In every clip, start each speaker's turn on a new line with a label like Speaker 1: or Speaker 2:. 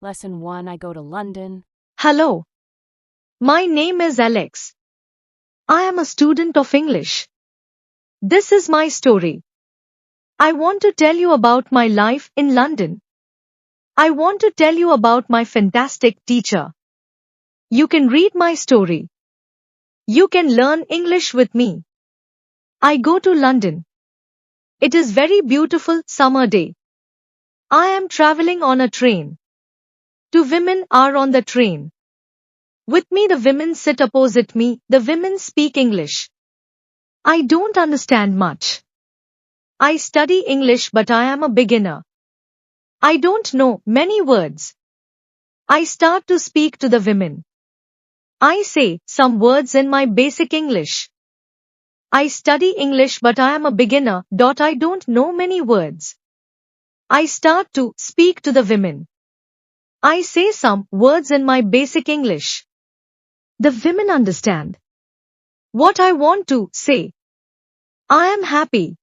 Speaker 1: Lesson 1. I go to London.
Speaker 2: Hello. My name is Alex. I am a student of English. This is my story. I want to tell you about my life in London. I want to tell you about my fantastic teacher. You can read my story. You can learn English with me. I go to London. It is very beautiful summer day. I am traveling on a train. Two women are on the train. With me the women sit opposite me. The women speak English. I don't understand much. I study English but I am a beginner. I don't know many words. I start to speak to the women. I say some words in my basic English. I study English but I am a beginner. I don't know many words. I start to speak to the women. I say some words in my basic English. The women understand what I want to say. I am happy.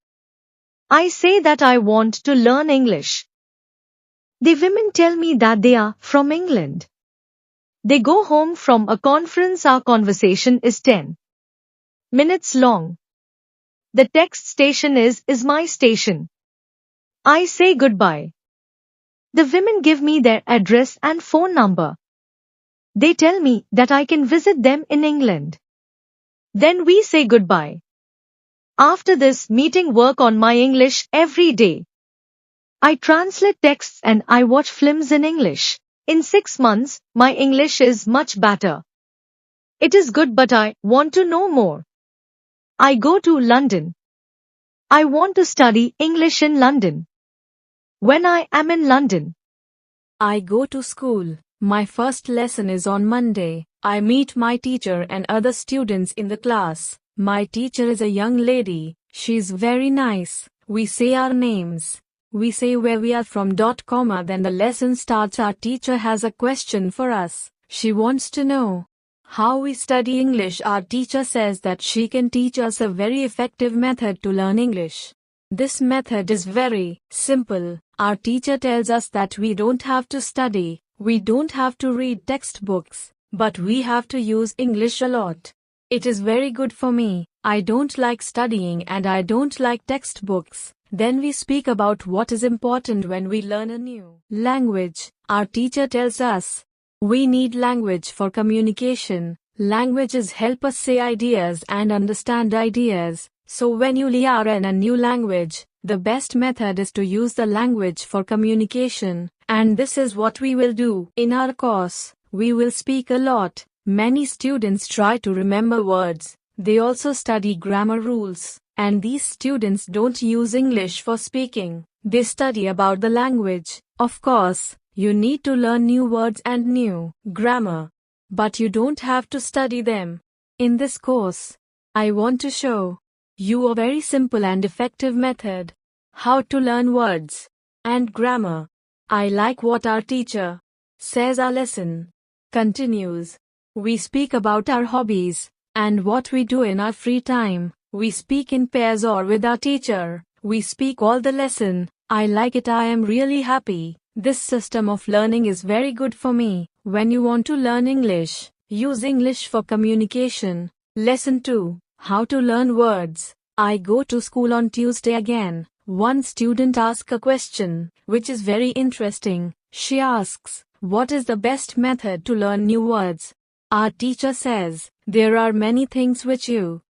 Speaker 2: I say that I want to learn English. The women tell me that they are from England. They go home from a conference. Our conversation is 10 minutes long. The text station is my station. I say goodbye. The women give me their address and phone number. They tell me that I can visit them in England. Then we say goodbye. After this meeting, work on my English every day. I translate texts and I watch films in English. In 6 months, my English is much better. It is good but I want to know more. I go to London. I want to study English in London. When I am in London,
Speaker 3: I go to school. My first lesson is on Monday. I meet my teacher and other students in the class. My teacher is a young lady. She's very nice. We say our names. We say where we are from. Then the lesson starts. Our teacher has a question for us. She wants to know how we study English. Our teacher says that she can teach us a very effective method to learn English. This method is very simple. Our teacher tells us that we don't have to study, we don't have to read textbooks, but we have to use English a lot. It is very good for me. I don't like studying and I don't like textbooks. Then we speak about what is important when we learn a new language. Our teacher tells us we need language for communication. Languages help us say ideas and understand ideas. So when you learn a new language, the best method is to use the language for communication, and this is what we will do. In our course, we will speak a lot. Many students try to remember words. They also study grammar rules, and these students don't use English for speaking. They study about the language. Of course, you need to learn new words and new grammar, but you don't have to study them. In this course, I want to show you a very simple and effective method how to learn words and grammar. I like what our teacher says. Our lesson continues. We speak about our hobbies and what we do in our free time. We speak in pairs or with our teacher. We speak all the lesson. I like it. I am really happy. This system of learning is very good for me. When you want to learn English, use English for communication. Lesson 2. How to learn words. I go to school on Tuesday again. One student asks a question, which is very interesting. She asks, what is the best method to learn new words? Our teacher says, there are many things which you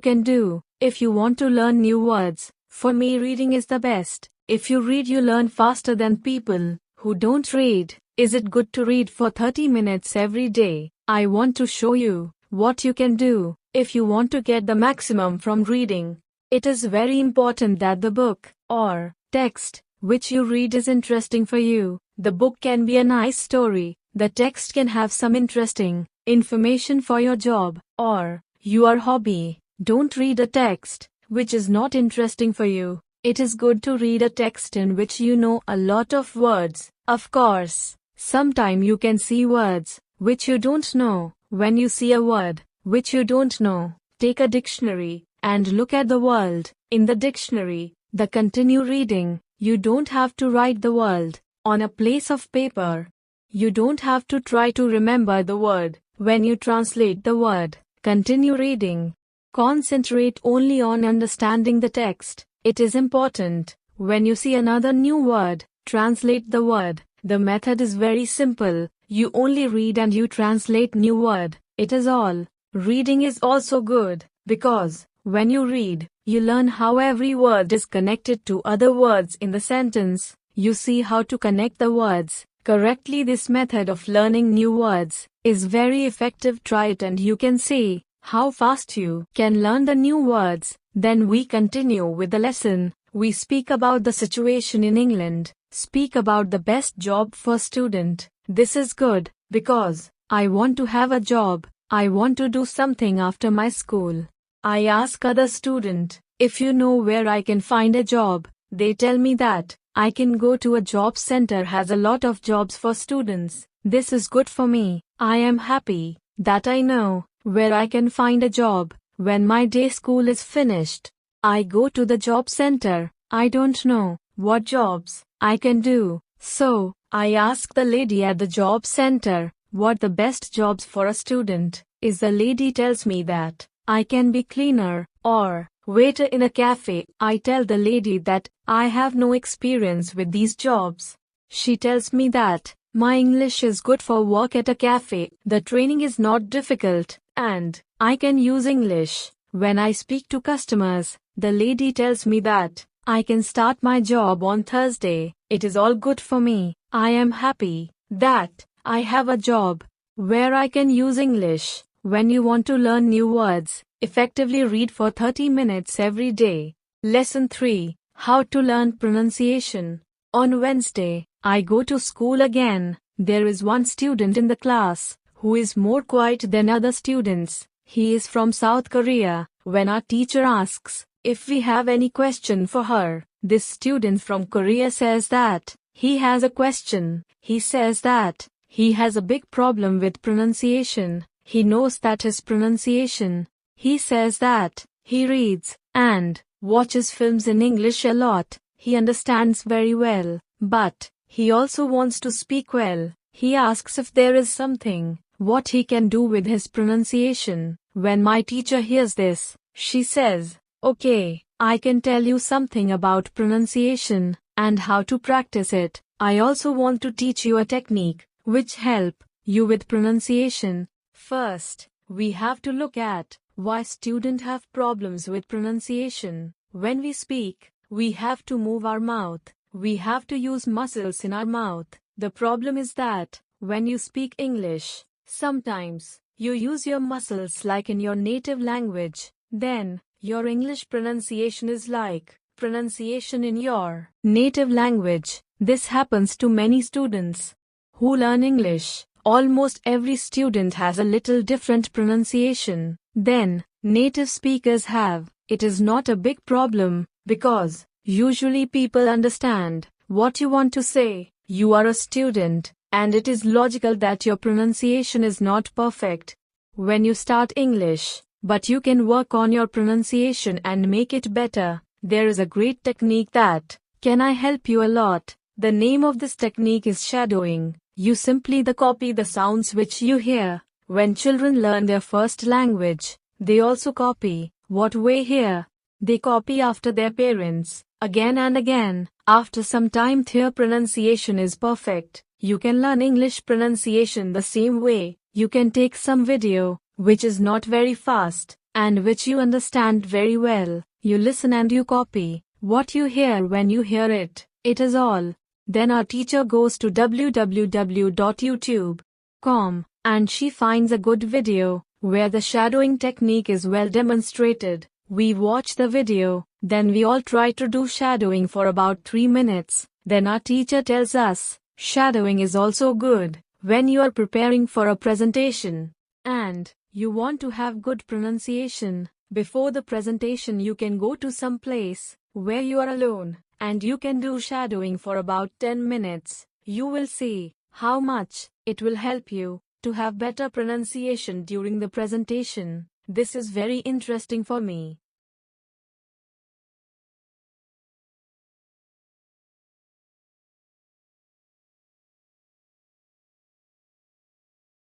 Speaker 3: can do if you want to learn new words. For me, reading is the best. If you read, you learn faster than people who don't read. Is it good to read for 30 minutes every day? I want to show you what you can do if you want to get the maximum from reading. It is very important that the book or text which you read is interesting for you. The book can be a nice story. The text can have some interesting information for your job or your hobby. Don't read a text which is not interesting for you. It is good to read a text in which you know a lot of words. Of course, sometime you can see words which you don't know. When you see a word which you don't know, take a dictionary and look at the word in the dictionary. Continue reading. You don't have to write the word on a piece of paper. You don't have to try to remember the word. When you translate the word, continue reading. Concentrate only on understanding the text. It is important. When you see another new word, translate the word. The method is very simple. You only read and you translate new word. It is all. Reading is also good, because when you read, you learn how every word is connected to other words in the sentence. You see how to connect the words correctly. This method of learning new words is very effective. Try it and you can see how fast you can learn the new words. Then we continue with the lesson. We speak about the situation in England. Speak about the best job for student. This is good, because I want to have a job. I want to do something after my school. I ask other student, if you know where I can find a job. They tell me that I can go to a job center has a lot of jobs for students. This is good for me. I am happy that I know where I can find a job. When my day school is finished, I go to the job center. I don't know what jobs I can do. So, I ask the lady at the job center, what the best jobs for a student is. The lady tells me that I can be cleaner or waiter in a cafe. I tell the lady that I have no experience with these jobs. She tells me that my English is good for work at a cafe. The training is not difficult and I can use English. When I speak to customers, the lady tells me that I can start my job on Thursday. It is all good for me. I am happy that I have a job where I can use English. When you want to learn new words, effectively read for 30 minutes every day. Lesson 3. How to learn pronunciation. On Wednesday, I go to school again. There is one student in the class who is more quiet than other students. He is from South Korea. When our teacher asks if we have any question for her, this student from Korea says that he has a question. He says that he has a big problem with pronunciation. He knows that his pronunciation. He says that he reads and watches films in English a lot. He understands very well, but he also wants to speak well. He asks if there is something what he can do with his pronunciation. When my teacher hears this, she says, "Okay, I can tell you something about pronunciation and how to practice it. I also want to teach you a technique which help you with pronunciation." First, we have to look at why students have problems with pronunciation. When we speak, we have to move our mouth. We have to use muscles in our mouth. The problem is that when you speak English, sometimes you use your muscles like in your native language. Then, your English pronunciation is like pronunciation in your native language. This happens to many students who learn English. Almost every student has a little different pronunciation than native speakers have. It is not a big problem, because usually people understand what you want to say. You are a student, and it is logical that your pronunciation is not perfect when you start English, but you can work on your pronunciation and make it better. There is a great technique that can I help you a lot. The name of this technique is shadowing. You simply copy the sounds which you hear. When children learn their first language, they also copy what we hear. They copy after their parents, again and again. After some time their pronunciation is perfect. You can learn English pronunciation the same way. You can take some video, which is not very fast, and which you understand very well. You listen and you copy what you hear when you hear it. It is all. Then our teacher goes to www.youtube.com and she finds a good video where the shadowing technique is well demonstrated. We watch the video, then we all try to do shadowing for about 3 minutes. Then our teacher tells us, shadowing is also good when you are preparing for a presentation and you want to have good pronunciation. Before the presentation you can go to some place where you are alone and you can do shadowing for about 10 minutes. You will see how much it will help you to have better pronunciation during the presentation. This is very interesting for me.